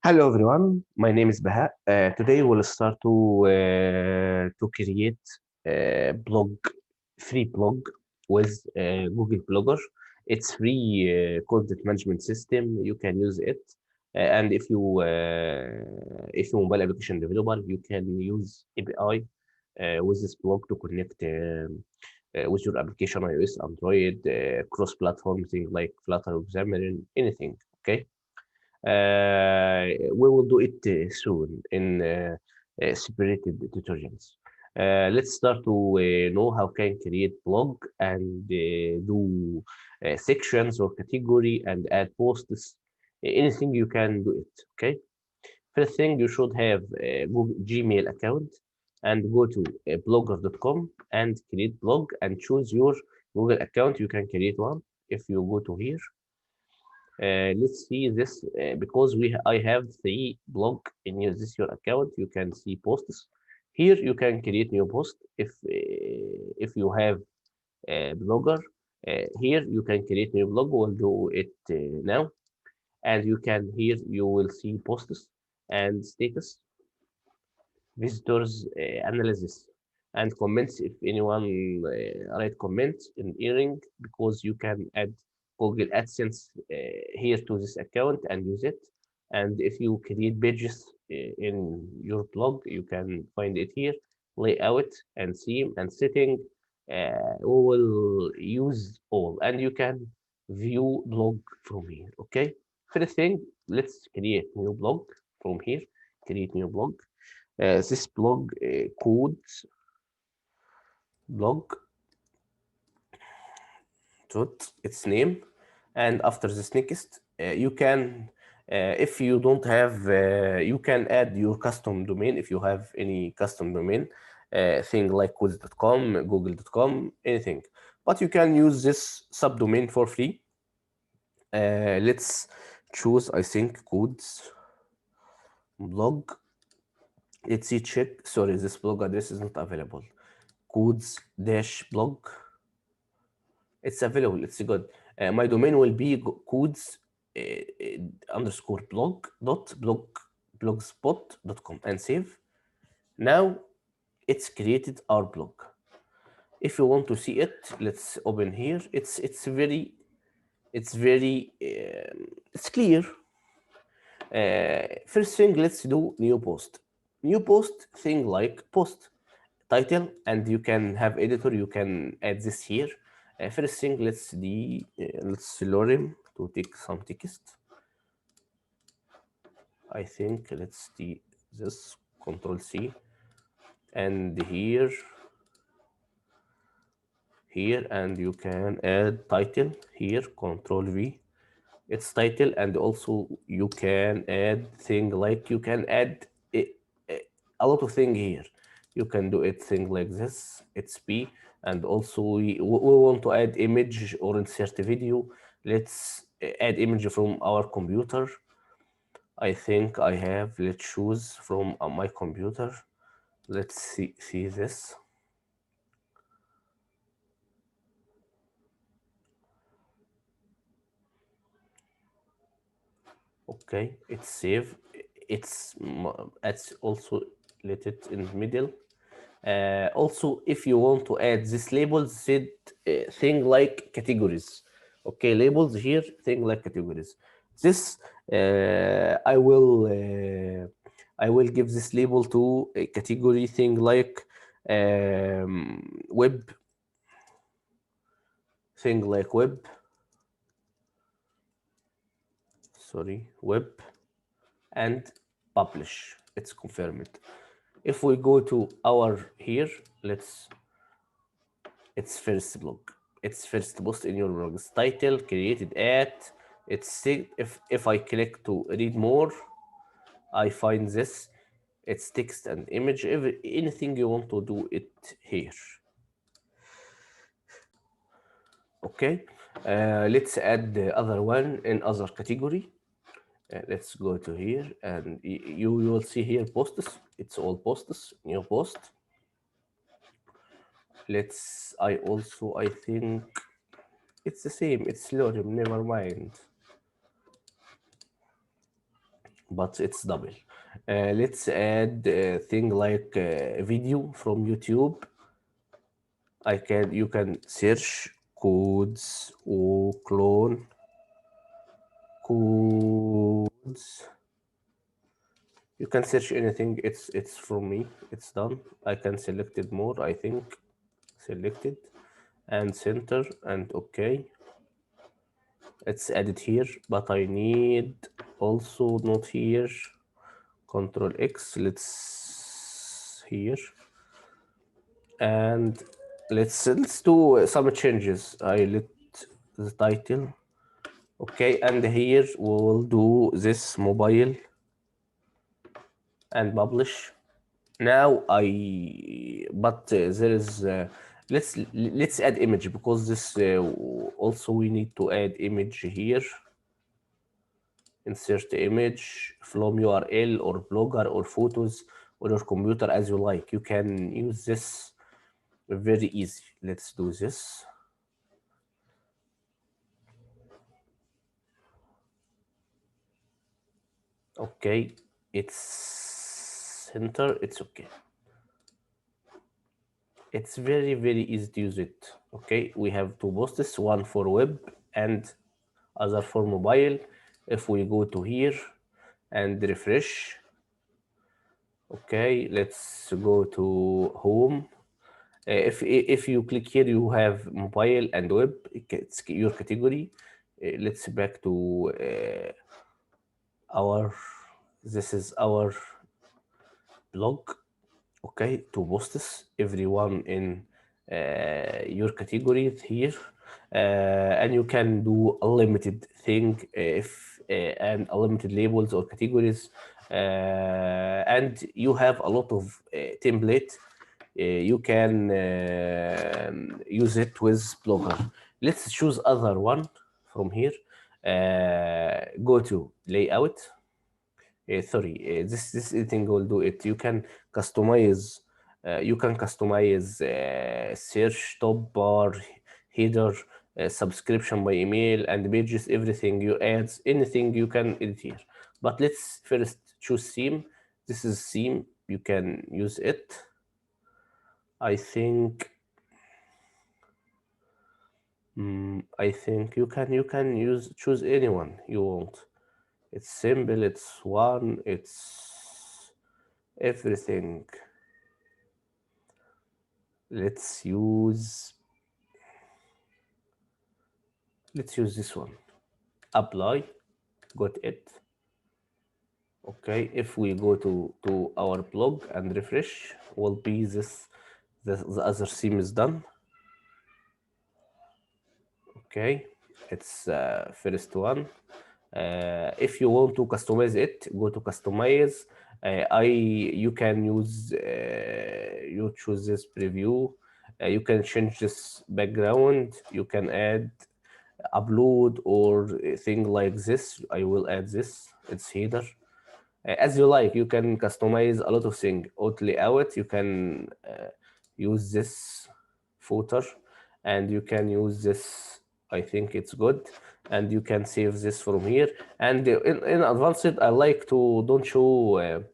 Hello everyone, my name is Baha. Today we'll start to create a blog, free blog with Google Blogger. It's free content management system. You can use it, and if you mobile application developer, you can use API with this blog to connect with your application, iOS, Android, cross-platform things like Flutter, Xamarin, anything. Okay. We will do it soon in separated tutorials. Let's start to know how can create blog and do sections or category and add posts. Anything you can do it. Okay. First thing, you should have a Google Gmail account and go to blogger.com and create blog and choose your Google account. You can create one if you go to here. Let's see this because I have three blog in this your account. You can see posts here. You can create new post if you have a blogger. Here you can create new blog. We'll do it now, and you can here you will see posts and status, visitors analysis, and comments. If anyone write comments in earring, because you can add Google AdSense here to this account and use it. And if you create pages in your blog, you can find it here. Layout and theme and setting. We will use all, and you can view blog from here. Okay. First thing, let's create new blog from here. Create new blog. This blog code blog dot its name, and after this next you can if you don't have you can add your custom domain if you have any custom domain thing like codes.com, google.com, anything, but you can use this subdomain for free. Let's choose, I think, codes blog. Let's see, check. Sorry, this blog address is not available. Codes dash blog. It's available. It's good. My domain will be codes underscore blogspot.com and save. Now it's created our blog. If you want to see it, let's open here. It's clear. First thing, let's do new post. New post thing like post title, and you can have editor. You can add this here. First thing, let's lorem to take some text. I think let's do this Control C, and here, and you can add title here. Control V. It's title, and also you can add thing like you can add a, a lot of thing here. You can do it thing like this. It's P, and also we want to add image or insert a video. Let's add image from our computer. I think I have. Let's choose from my computer. Let's see this. Okay, it's save. It's also let it in the middle. Also, if you want to add this labels, set thing like categories. Okay, labels here, thing like categories. This I will give this label to a category thing like web, thing like web. Sorry, web, and publish. It's confirmed. If we go to our here, it's first blog. It's first post in your blog. It's title created at. If I click to read more, I find this. It's text and image. Anything you want to do it here. Okay. Let's add the other one in other category. Let's go to here, and you will see here posts. It's all posts. New post. I think it's the same. It's lorem. Never mind. but it's double. Let's add a thing like video from YouTube. You can search codes or clone codes. You can search anything. It's from me. It's done. I can select it more. I think selected and center and okay. It's added here, but I need also not here. Control X. Let's here and let's do some changes. I let the title. Okay, and here we will do this mobile and publish. Now there is let's add image because this also we need to add image here. Insert image from URL or blogger or photos on your computer as you like. You can use this very easy. Let's do this. Okay, it's center. It's okay. It's very easy to use it. Okay, we have two posts, one for web and other for mobile. If we go to here and refresh, okay, let's go to home. If you click here, you have mobile and web. It's your category. Let's back to our. This is our blog. Okay, to posts everyone in your category here, and you can do unlimited thing if and unlimited labels or categories, and you have a lot of template. You can use it with Blogger. Let's choose other one from here. Go to layout. Sorry, this thing will do it. You can customize. Search top bar, header, subscription by email, and pages. Everything you add, anything you can edit here. But let's first choose theme. This is theme. You can use it. I think. I think you can choose anyone you want. It's simple. It's one. It's everything. Let's use this one. Apply. Got it. Okay. If we go to our blog and refresh, will be this. The other theme is done. Okay. It's first one. If you want to customize it, go to customize. You can use you choose this preview. You can change this background. You can add upload or a thing like this. I will add this. It's header. As you like, you can customize a lot of things. Auto layout, you can use this footer, and you can use this. I think it's good, and you can save this from here. And in advanced, I like to don't show.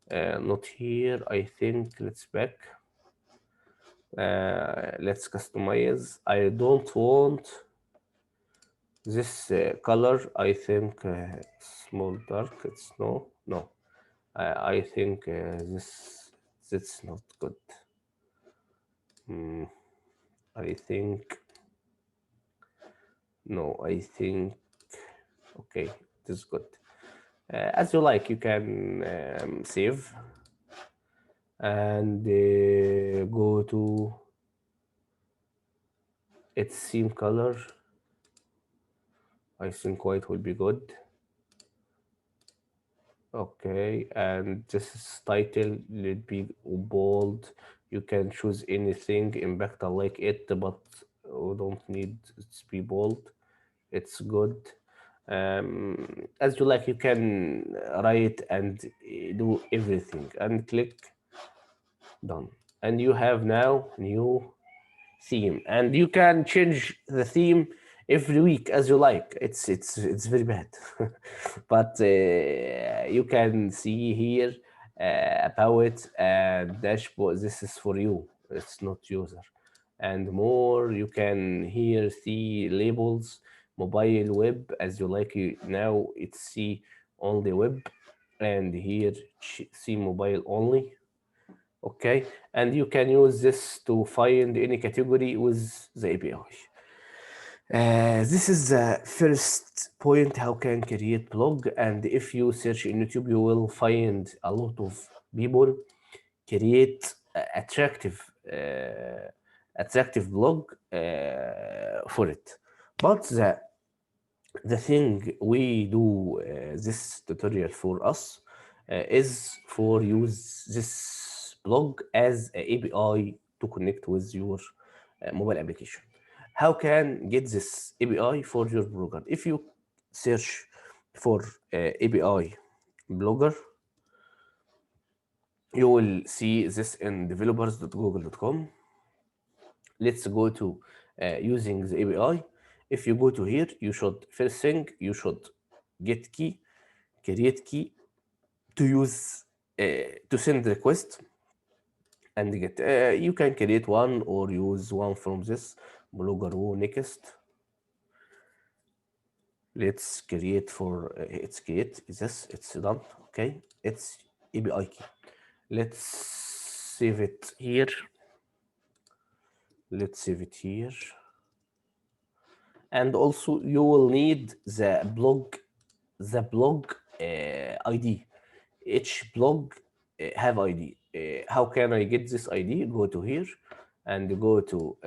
Not here. I think let's back. Let's customize. I don't want this color. I think small dark. It's no. I think that's not good. I think no. I think okay. This is good. As you like, you can save and go to its theme color. I think white will be good. Okay, and this is title. Let be bold. You can choose anything. Impact I like it, but we don't need it to be bold. It's good. As you like, you can write and do everything and click done. And you have now new theme, and you can change the theme every week as you like. It's very bad, but you can see here about dashboard. This is for you, it's not user. And more, you can here see labels, mobile, web, as you like. Now it's see only web, and here see mobile only. Okay, and you can use this to find any category with the API. This is the first point, how can create blog. And if you search in YouTube, you will find a lot of people create attractive blog for it. But the thing we do this tutorial for us is for use this blog as a API to connect with your mobile application. How can get this API for your blogger? If you search for API blogger, you will see this in developers.google.com. Let's go to using the API. If you go to here, you should first thing you should get key, create key to use to send request and get. You can create one or use one from this blogger row. Next, let's create for it's create this. It's done. Okay, it's API key. Let's save it here. Let's save it here. And also you will need the blog ID. Each blog have ID. How can I get this ID? Go to here and go to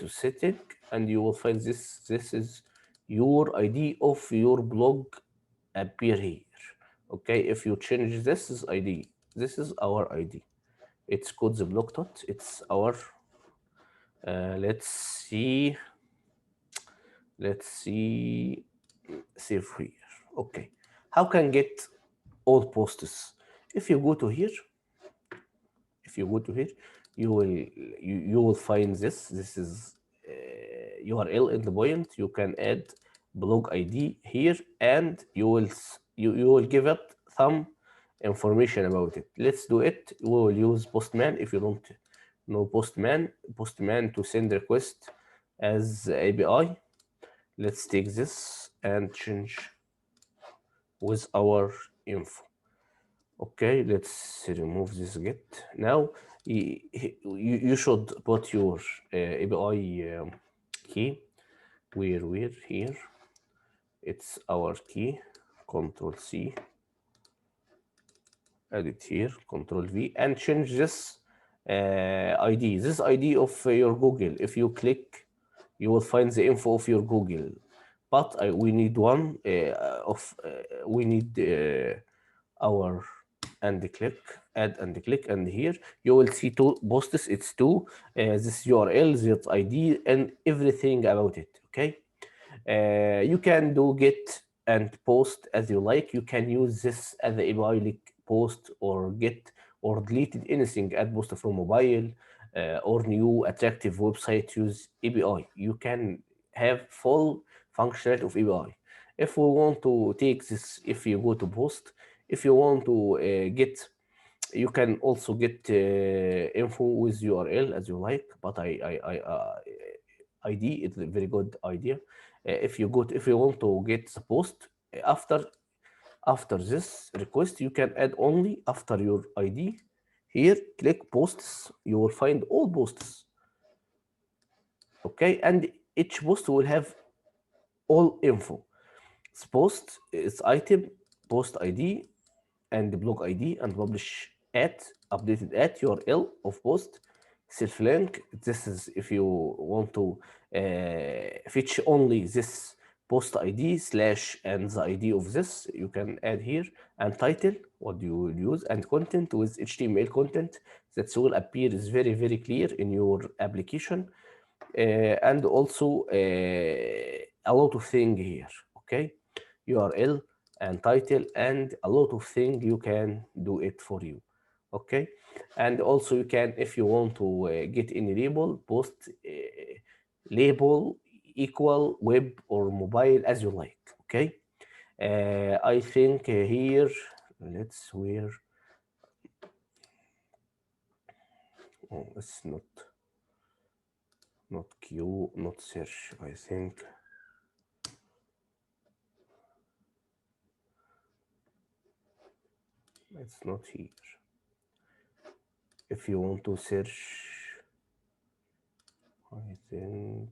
setting, and you will find this is your ID of your blog appear here. Okay, if you change this is ID, this is our ID. It's called the blog dot. It's our let's see. Let's see, save here. Okay, how can get all posts? If you go to here, if you go to here, you will find this. This is URL in the point. You can add blog ID here, and you will give it some information about it. Let's do it. We will use Postman. If you don't know Postman to send request as API. Let's take this and change with our info. Okay, let's remove this get. Now you should put your API key. Where here? It's our key. Control C. Add it here. Control V and change this ID. This ID of your Google. If you click, you will find the info of your Google. But we need one we need our and click, add and click, and here you will see two posts. It's two this URL, this ID, and everything about it. Okay, you can do get and post as you like. You can use this as a API like post or get or deleted anything, add post from mobile or new attractive website use API. You can have full functionality of API. If we want to take this, if you go to post, if you want to get, you can also get info with URL as you like, but ID is a very good idea. If you want to get the post after this request, you can add only after your ID. Here, click posts. You will find all posts. Okay, and each post will have all info. It's post, it's item, post ID, and the blog ID, and publish at updated at URL of post, self link. This is if you want to fetch only this post ID slash and the ID of this, you can add here, and title what you will use, and content with HTML content that will appear is very clear in your application, and also a lot of thing here. Okay, URL and title and a lot of things you can do it for you. Okay, and also you can, if you want to get any label, post label equal web or mobile as you like. Okay, I think here, let's where, oh, it's not Q, not search. I think it's not here. If you want to search, I think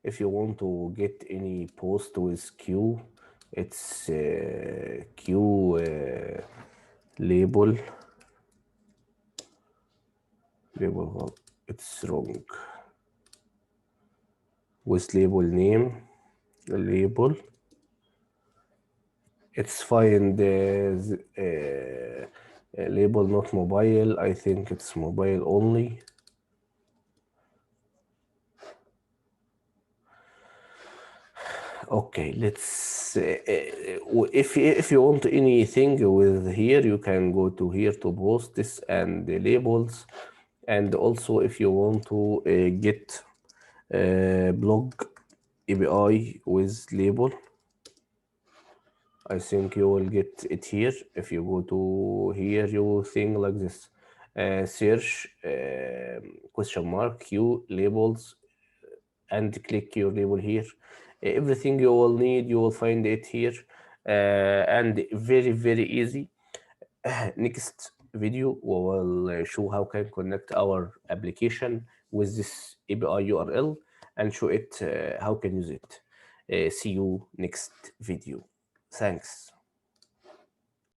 if you want to get any post with Q, it's Q label. Label, it's wrong. With label name, label. It's find label not mobile. I think it's mobile only. Okay, let's. If you want anything with here, you can go to here to post this and the labels, and also if you want to get blog API with label, I think you will get it here. If you go to here, you will think like this: search question mark Q labels and click your label here. Everything you will need, you will find it here, and very easy. Next video we will show how can connect our application with this API URL and show it how can use it. See you next video. Thanks.